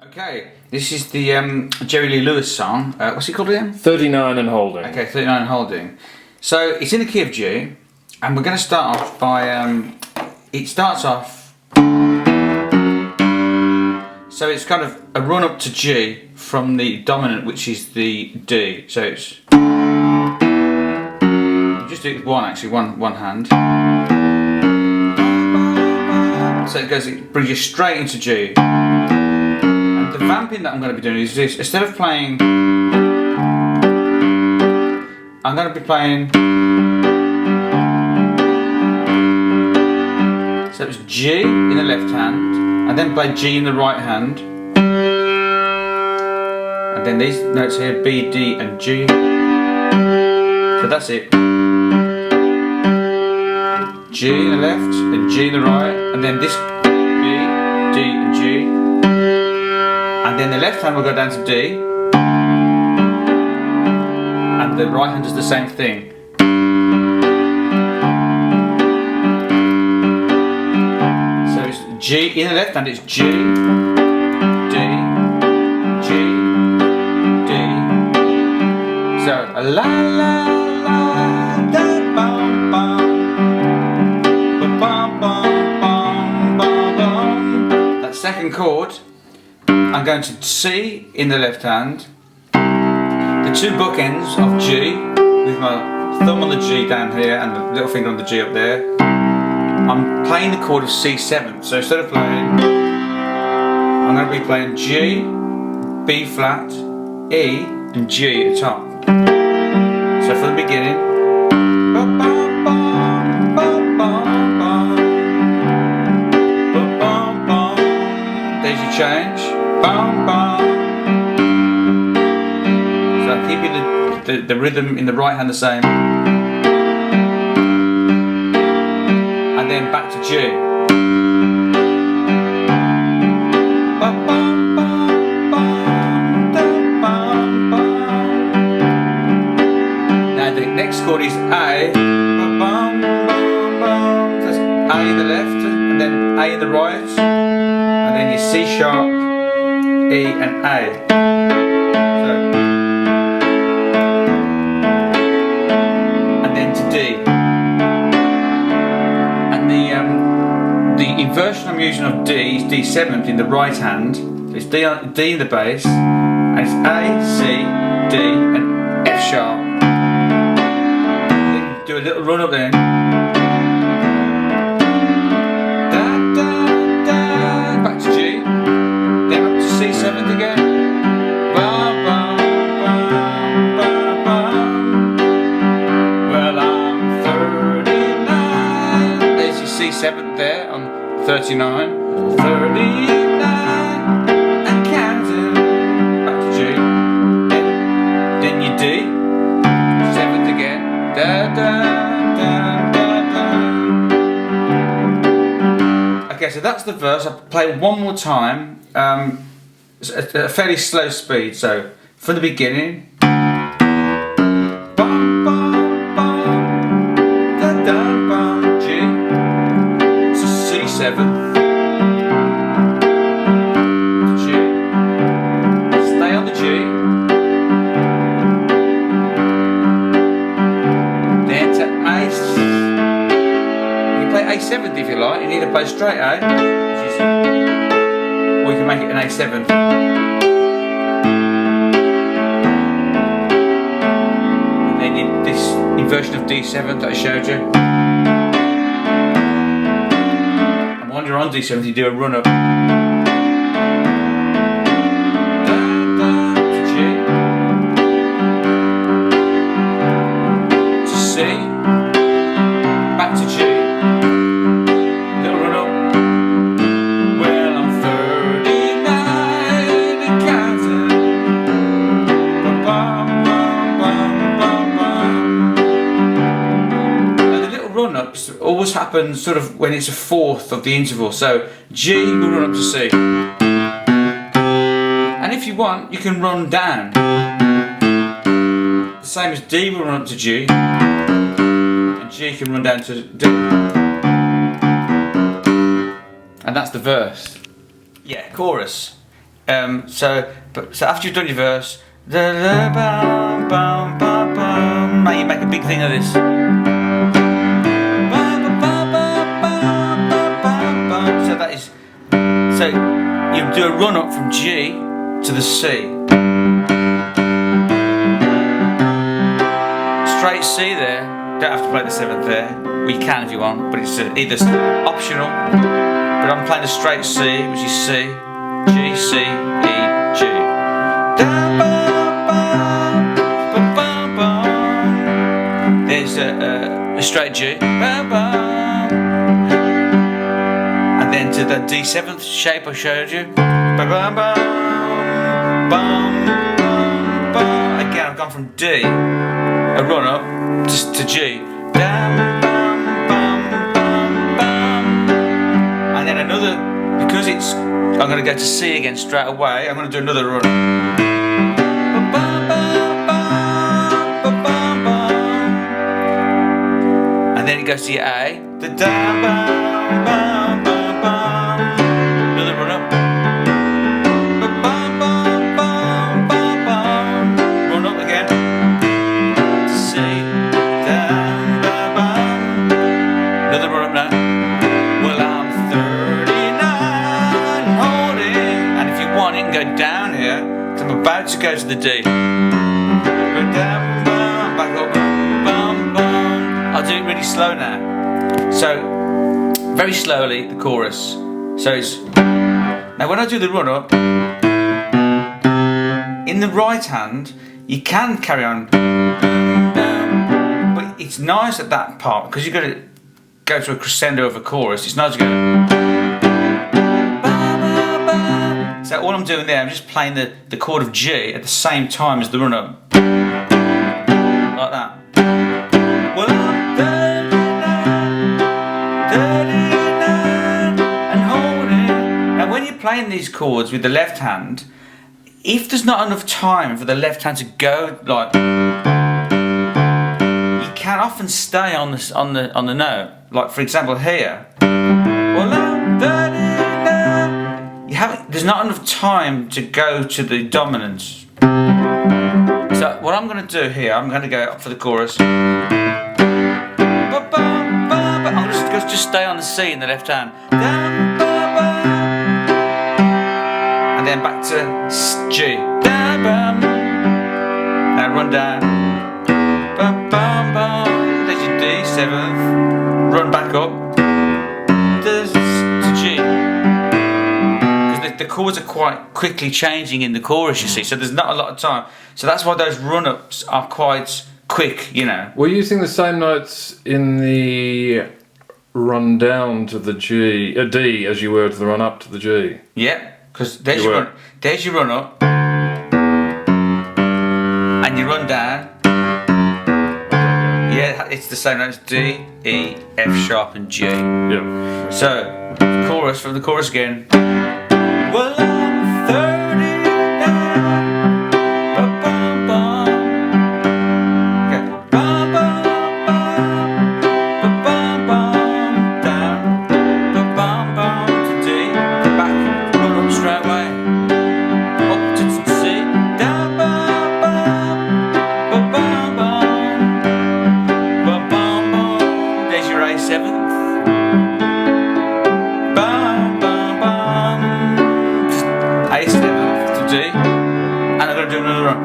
Okay, this is the Jerry Lee Lewis song. What's it called again? 39 and holding. Okay, 39 and holding. So it's in the key of G, and we're going to start off by. It starts off. So it's kind of a run up to G from the dominant, which is the D. So it's. You just do it with one, actually, one hand. So it brings you straight into G. The vamping that I'm going to be doing is this. Instead of playing, I'm going to be playing. So it's G in the left hand, and then play G in the right hand, and then these notes here, B, D, and G. So that's it. G in the left, and G in the right, and then this B, D, and G. And then the left hand will go down to D, and the right hand does the same thing. So it's G in the left hand, it's G, D, G, D. So a la la la da bum bum, ba bum bum bum bum bum. That second chord. I'm going to C in the left hand, the two bookends of G, with my thumb on the G down here and the little finger on the G up there. I'm playing the chord of C7, so instead of playing, I'm going to be playing G, B flat, E and G at the top. So for the beginning, there's your change. Bum, bum. So I'm keeping the rhythm in the right hand the same, and then back to G. Bum, bum, bum, bum, dum, bum, bum. Now the next chord is A. Bum, bum, bum, bum. So that's A in the left, and then A in the right, and then your C sharp, E and A. So, and then to D. And the inversion I'm using of D is D7th in the right hand. So it's D in the bass, and it's A, C, D, and F sharp. Then do a little run up then. Back to G. C7th again. Bum, bum, bum, bum, bum. Well, I'm 39. There's your C7th there on 39. 39 and counting. Back to G. Then your D. 7th again. Da da da da da. Okay, so that's the verse. I'll play it one more time. It's a fairly slow speed, so from the beginning. Bum, bum, bum, da, da, bum, G. It's a C7. G. Stay on the G. Then to A. You can play A7 if you like. You need to play straight A, which is, or you can make it an A7. And then in this inversion of D7 that I showed you. And while you're on D7 you do a run up. To G. To C. Back to G. Little run up. Always happens sort of when it's a fourth of the interval. So G will run up to C, and if you want you can run down, the same as D will run up to G, and G can run down to D, and that's the verse. Yeah, chorus. So after you've done your verse, now you make a big thing of this. So that is, so you do a run up from G to the C. Straight C there. Don't have to play the 7th there. Well, you can if you want, but it's either optional. But I'm playing the straight C, which is C, G, C, E, G. There's a straight G. And then to the D7th shape I showed you. Again, I've gone from D, a run up, to G. And then another, because it's, I'm going to go to C again straight away, I'm going to do another run. And then it goes to your A. Another run up. Run up again. To C. Another run up now. Well, I'm 39 holding. And if you want, you can go down here. So I'm about to go to the D. Go down, back up, I'll do it really slow now. So, very slowly, the chorus. So it's, now when I do the run up, in the right hand, you can carry on, but it's nice at that part, because you've got to go to a crescendo of a chorus, it's nice to go. So all I'm doing there, I'm just playing the chord of G at the same time as the run up. Like that. Well, I'm 39 and holding. Now when you're playing these chords with the left hand, if there's not enough time for the left hand to go like, you can often stay on the note. Like for example here. Well, I'm 39. There's not enough time to go to the dominance. So what I'm going to do here, I'm going to go up for the chorus. I'm just stay on the C in the left hand. And then back to G. Now run down. There's your D, 7th. Run back up. To G. The chords are quite quickly changing in the chorus, you see, so there's not a lot of time. So that's why those run-ups are quite quick, you know. We're using the same notes in the run down to the D as you were to the run up to the G. Yeah, because there's your run up, and you run down. Yeah, it's the same notes: D, E, F sharp, and G. Yeah. So, chorus from the chorus again. Well, I'm 39. Ba-bum-bum. Okay. Ba-bum-bum. Ba-bum-bum. Down. Ba-bum-bum to D. Back. Run up straight away. Up to C. Down. Ba-bum. Ba-bum-bum. Ba-bum-bum. There's your A7th. A7th to D, and I'm going to do another run.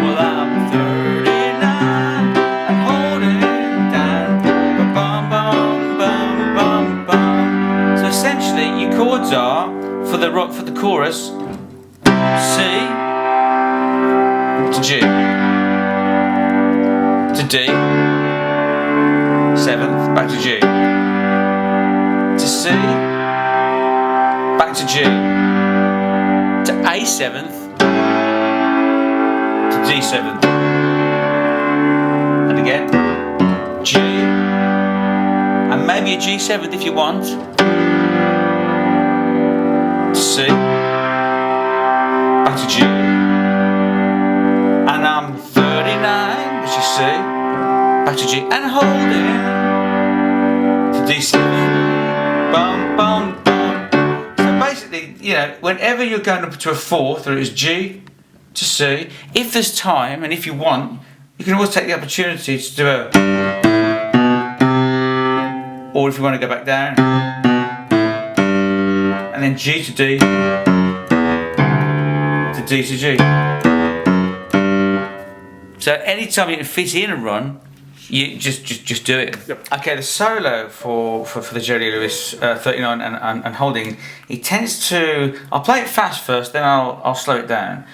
Well, I'm 39 and holding down. So essentially, your chords are for the chorus: C to G. To D, 7th, back to G, to C, back to G, to A7th, to D7th, and again, G, and maybe a G7th if you want, to C, back to G, and I'm 39, which is C. back to G, and holding to D7, bum, bum, bum. So basically, you know, whenever you're going up to a fourth, or it's G to C, if there's time and if you want, you can always take the opportunity to do a, or if you want to go back down, and then G to D, to D to G. So anytime you can fit in a run, you just do it. Yep. Okay, the solo for the Jerry Lewis 39 and holding, it tends to, I'll play it fast first, then I'll slow it down.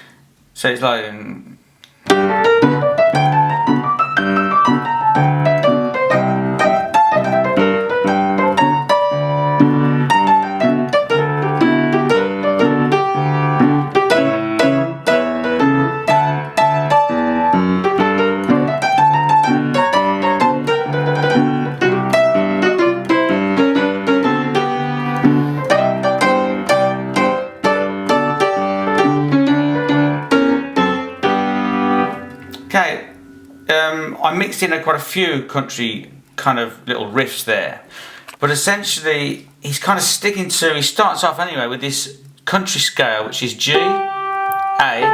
So it's like okay, I mixed in quite a few country kind of little riffs there, but essentially he's kind of sticking to, he starts off anyway with this country scale, which is G, A,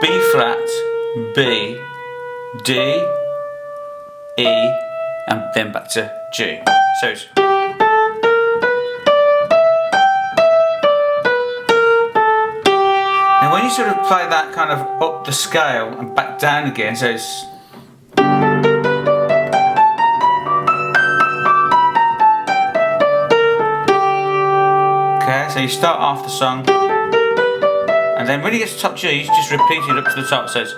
B flat, B, D, E, and then back to G. So it's and when you sort of play that kind of up the scale and back down again, so it's okay, so you start off the song, and then when you get to top G, you just repeat it up to the top, so it's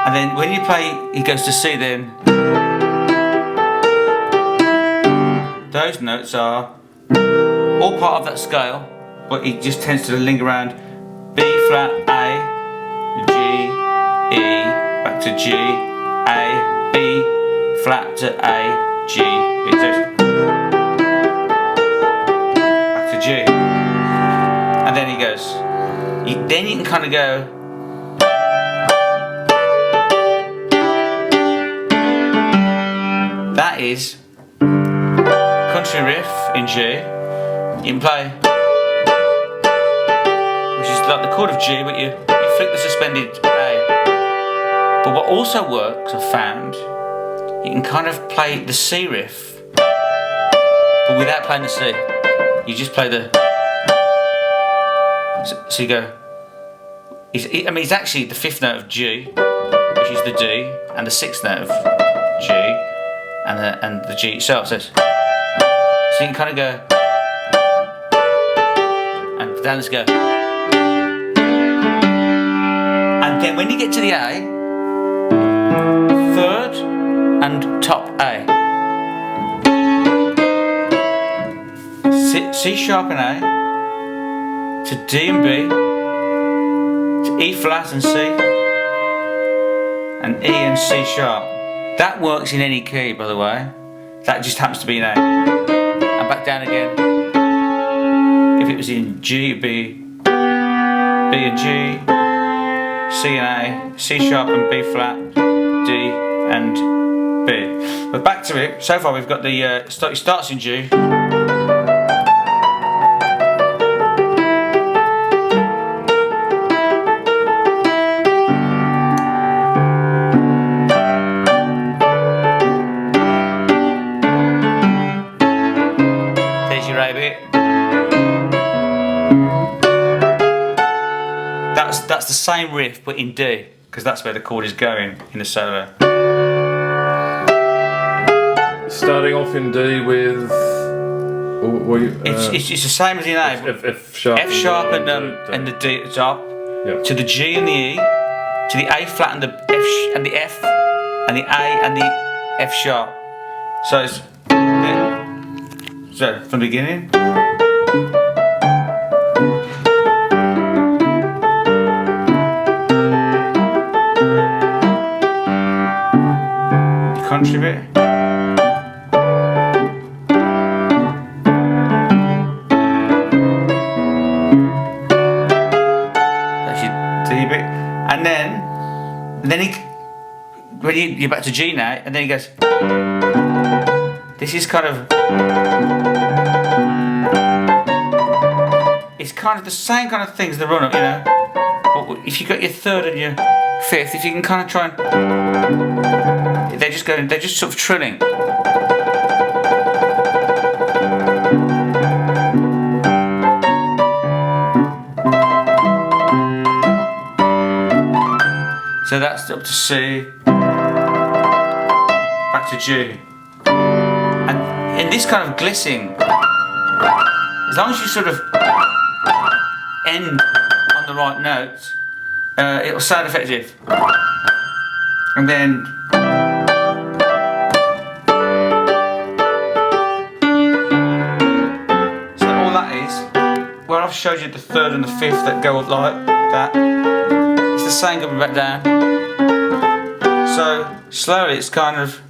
and then when you play, it goes to C then. Those notes are all part of that scale, but it just tends to linger around B flat, A, G, E, back to G, A, B, flat to A, G, it goes back to G, and then he goes. Then you can kind of go. That is country riff in G. You can play, which is like the chord of G, but you flick the suspended A. But what also works, I've found, you can kind of play the C riff, but without playing the C. You just play the. So you go. I mean, it's actually the fifth note of G, which is the D, and the sixth note of G, and the G itself. So you can kind of go, and down this go, and then when you get to the A, third and top A, C sharp and A, to D and B, to E flat and C, and E and C sharp. That works in any key, by the way. That just happens to be in A. And back down again. If it was in G, it'd be B and G, C and A, C sharp and B flat, D and B. But back to it. So far we've got the it starts in G. That's the same riff but in D, because that's where the chord is going in the solo. Starting off in D with. It's the same as in A. F sharp. F sharp and the D at the top. Yep. To the G and the E, to the A flat and the F and the F, and the A and the F sharp. So it's so from the beginning. Country bit. D bit, and then he, when you're back to G now, and then he goes. This is kind of, it's kind of the same kind of thing as the run up, you know. But if you got your third and your fifth, if you can kind of try and, they're just sort of trilling. So that's up to C, back to G. And in this kind of glissing, as long as you sort of end on the right note, it'll sound effective. And then so all that is, where I've showed you the third and the fifth that go up like that, it's the same going back down. So slowly it's kind of